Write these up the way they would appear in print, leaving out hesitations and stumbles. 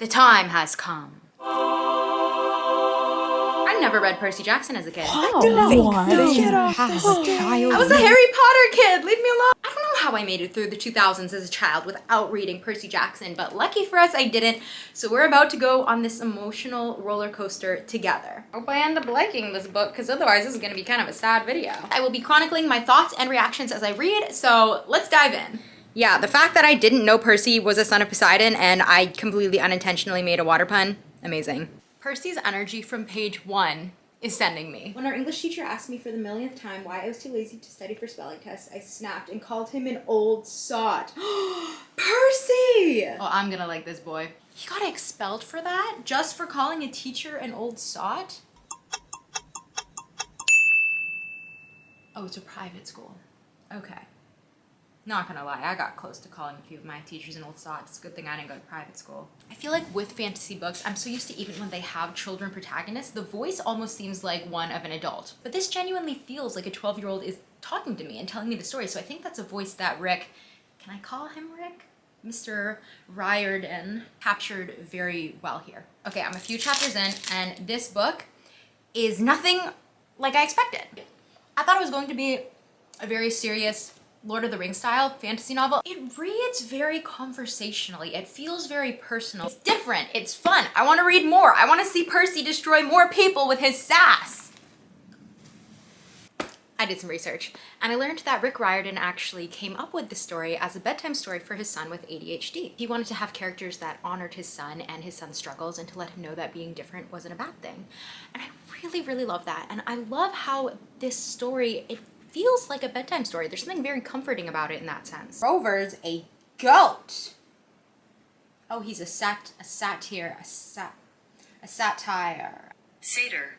The time has come. I never read Percy Jackson as a kid. I was a Harry Potter kid, leave me alone. I don't know how I made it through the 2000s as a child without reading Percy Jackson, but lucky for us I didn't, so we're about to go on this emotional roller coaster together. I hope I end up liking this book, because otherwise this is going to be kind of a sad video. I will be chronicling my thoughts and reactions as I read, so let's dive in. Yeah, the fact that I didn't know Percy was a son of Poseidon and I completely unintentionally made a water pun, amazing. Percy's energy from page 1 is sending me. When our English teacher asked me for the millionth time why I was too lazy to study for spelling tests, I snapped and called him an old sot. Percy! Oh, I'm gonna like this boy. He got expelled for that? Just for calling a teacher an old sot? Oh, it's a private school. Okay. Not gonna lie, I got close to calling a few of my teachers an old sot. It's a good thing I didn't go to private school. I feel like with fantasy books, I'm so used to even when they have children protagonists, the voice almost seems like one of an adult. But this genuinely feels like a 12-year-old is talking to me and telling me the story, so I think that's a voice that Rick, can I call him Rick? Mr. Riordan captured very well here. Okay, I'm a few chapters in, and this book is nothing like I expected. I thought it was going to be a very serious Lord of the Rings style fantasy novel. It reads very conversationally. It feels very personal. It's different. It's fun. I want to read more. I want to see Percy destroy more people with his sass. I did some research and I learned that Rick Riordan actually came up with the story as a bedtime story for his son with ADHD. He wanted to have characters that honored his son and his son's struggles and to let him know that being different wasn't a bad thing. And I really, really love that. And I love how this story, it feels like a bedtime story. There's something very comforting about it in that sense. Rover's a goat. Oh, he's a satire. Seder.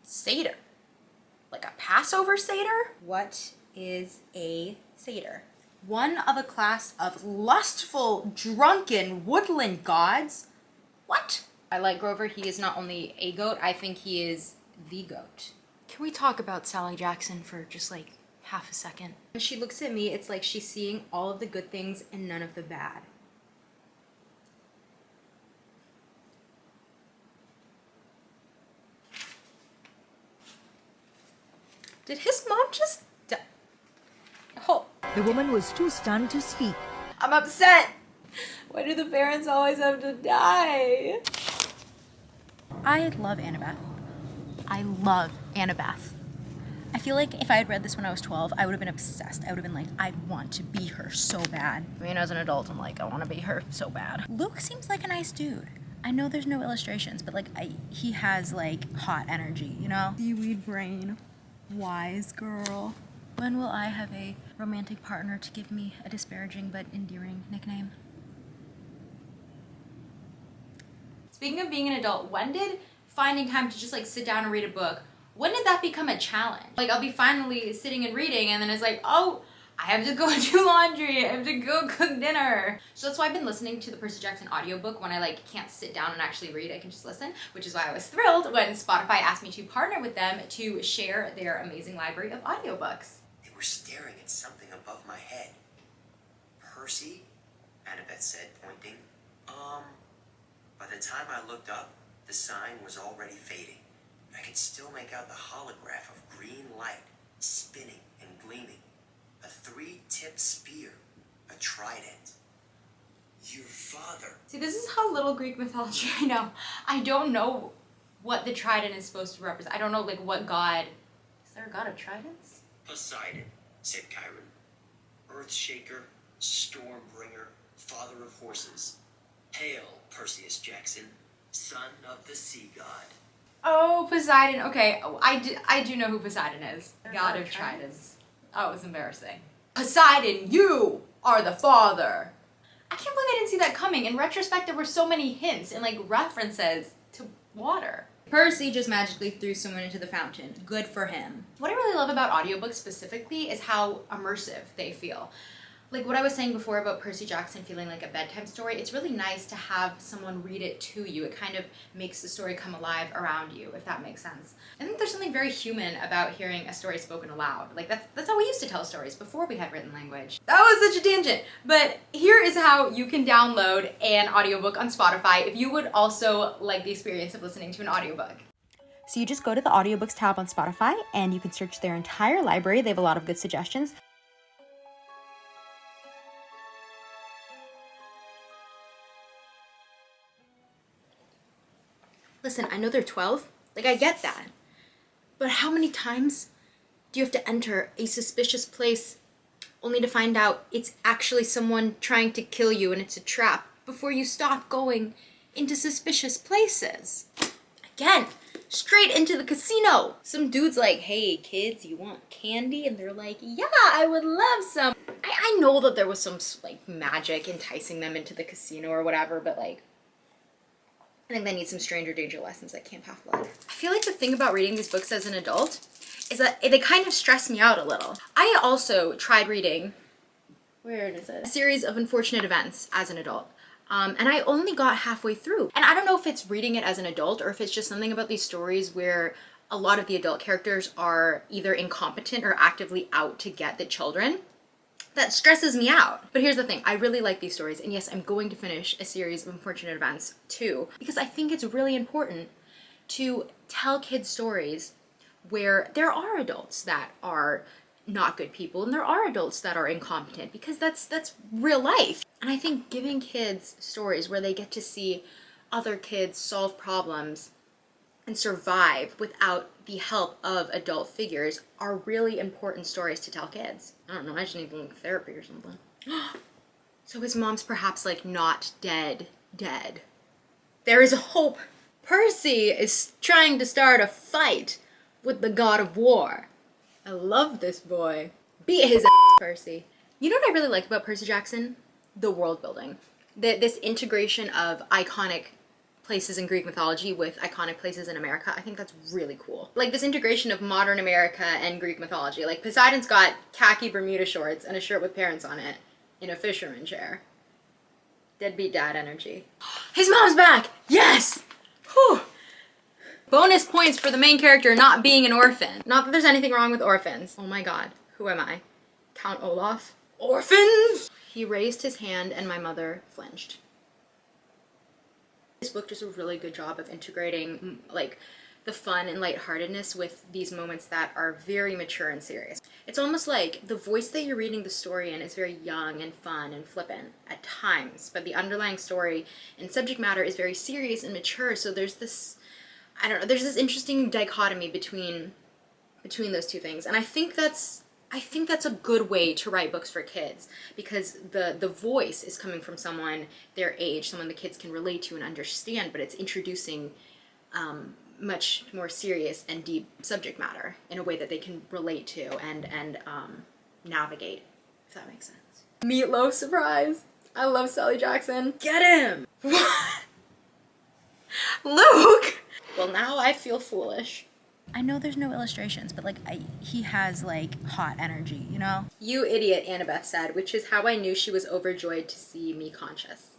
Seder. Like a Passover Seder? What is a Seder? One of a class of lustful, drunken woodland gods? What? I like Grover. He is not only a goat, I think he is the goat. Can we talk about Sally Jackson for just like half a second? When she looks at me, it's like she's seeing all of the good things and none of the bad. Did his mom just die? Oh. The woman was too stunned to speak. I'm upset. Why do the parents always have to die? I love Annabeth. I love Annabeth. I feel like if I had read this when I was 12, I would have been obsessed. I would have been like, I want to be her so bad. I mean, as an adult, I'm like, I want to be her so bad. Luke seems like a nice dude. I know there's no illustrations, but like, he has like hot energy, you know? Seaweed brain, wise girl. When will I have a romantic partner to give me a disparaging but endearing nickname? Speaking of being an adult, when did finding time to just like sit down and read a book, when did that become a challenge? Like I'll be finally sitting and reading and then it's like, oh, I have to go do laundry, I have to go cook dinner. So that's why I've been listening to the Percy Jackson audiobook. When I like can't sit down and actually read, I can just listen, which is why I was thrilled when Spotify asked me to partner with them to share their amazing library of audiobooks. They were staring at something above my head. Percy? Annabeth said, pointing. By the time I looked up, the sign was already fading. I could still make out the holograph of green light, spinning and gleaming. A 3-tipped spear, a trident. Your father. See, this is how little Greek mythology I know. I don't know what the trident is supposed to represent. I don't know, like, what god. Is there a god of tridents? Poseidon, said Chiron. Earthshaker, Stormbringer, father of horses. Hail, Perseus Jackson, son of the sea god. Oh, Poseidon. Okay, I do know who Poseidon is. God of tridents. Oh, it was embarrassing. Poseidon, you are the father. I can't believe I didn't see that coming. In retrospect, there were so many hints and like references to water. Percy just magically threw someone into the fountain. Good for him. What I really love about audiobooks specifically is how immersive they feel. Like what I was saying before about Percy Jackson feeling like a bedtime story, it's really nice to have someone read it to you. It kind of makes the story come alive around you, if that makes sense. I think there's something very human about hearing a story spoken aloud. Like that's how we used to tell stories before we had written language. That was such a tangent, but here is how you can download an audiobook on Spotify if you would also like the experience of listening to an audiobook. So you just go to the audiobooks tab on Spotify and you can search their entire library. They have a lot of good suggestions. Listen, I know they're 12. Like, I get that. But how many times do you have to enter a suspicious place only to find out it's actually someone trying to kill you and it's a trap before you stop going into suspicious places? Again, straight into the casino. Some dude's like, hey, kids, you want candy? And they're like, yeah, I would love some. I know that there was some, like, magic enticing them into the casino or whatever, but, like, I think they need some stranger danger lessons at Camp Half-Blood. I feel like the thing about reading these books as an adult is that they kind of stress me out a little. I also tried reading, where is it? A series of unfortunate events as an adult. And I only got halfway through. And I don't know if it's reading it as an adult or if it's just something about these stories where a lot of the adult characters are either incompetent or actively out to get the children. That stresses me out. But here's the thing, I really like these stories, and yes, I'm going to finish a series of unfortunate events too, because I think it's really important to tell kids stories where there are adults that are not good people and there are adults that are incompetent, because that's real life. And I think giving kids stories where they get to see other kids solve problems and survive without the help of adult figures are really important stories to tell kids. I don't know, I just need like therapy or something. So his mom's perhaps like not dead. There is a hope. Percy is trying to start a fight with the god of war. I love this boy. Beat his ass, Percy. You know what I really like about Percy Jackson? The world building. This integration of iconic places in Greek mythology with iconic places in America. I think that's really cool. Like this integration of modern America and Greek mythology. Like Poseidon's got khaki Bermuda shorts and a shirt with parents on it in a fisherman chair. Deadbeat dad energy. His mom's back! Yes! Whew! Bonus points for the main character not being an orphan. Not that there's anything wrong with orphans. Oh my god, who am I? Count Olaf? Orphans! He raised his hand and my mother flinched. This book does a really good job of integrating like the fun and lightheartedness with these moments that are very mature and serious. It's almost like the voice that you're reading the story in is very young and fun and flippant at times, but the underlying story and subject matter is very serious and mature. So there's this, I don't know, there's this interesting dichotomy between those two things. And I think that's a good way to write books for kids, because the voice is coming from someone their age, someone the kids can relate to and understand, but it's introducing much more serious and deep subject matter in a way that they can relate to and navigate, if that makes sense. Meatloaf surprise! I love Sally Jackson. Get him! What? Luke! Well, now I feel foolish. I know there's no illustrations, but like he has like hot energy, you know? You idiot, Annabeth said, which is how I knew she was overjoyed to see me conscious.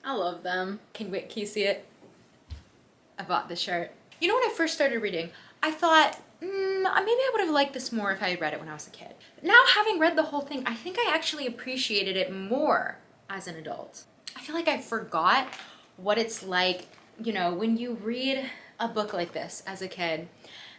I love them. Can you see it? I bought this shirt. You know, when I first started reading, I thought, maybe I would have liked this more if I had read it when I was a kid. Now, having read the whole thing, I think I actually appreciated it more as an adult. I feel like I forgot what it's like, you know, when you read a book like this as a kid,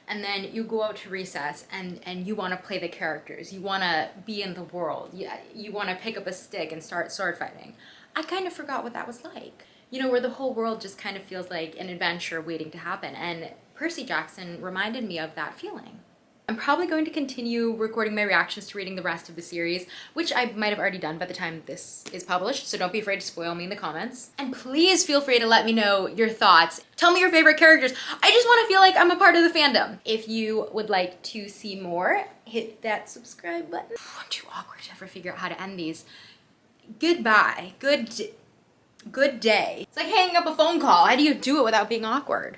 and then you go out to recess and you want to play the characters, you want to be in the world, you want to pick up a stick and start sword fighting. I kind of forgot what that was like. You know, where the whole world just kind of feels like an adventure waiting to happen, and Percy Jackson reminded me of that feeling. I'm probably going to continue recording my reactions to reading the rest of the series, which I might have already done by the time this is published, so don't be afraid to spoil me in the comments. And please feel free to let me know your thoughts. Tell me your favorite characters. I just want to feel like I'm a part of the fandom. If you would like to see more, hit that subscribe button. I'm too awkward to ever figure out how to end these. Goodbye. Good day. It's like hanging up a phone call. How do you do it without being awkward?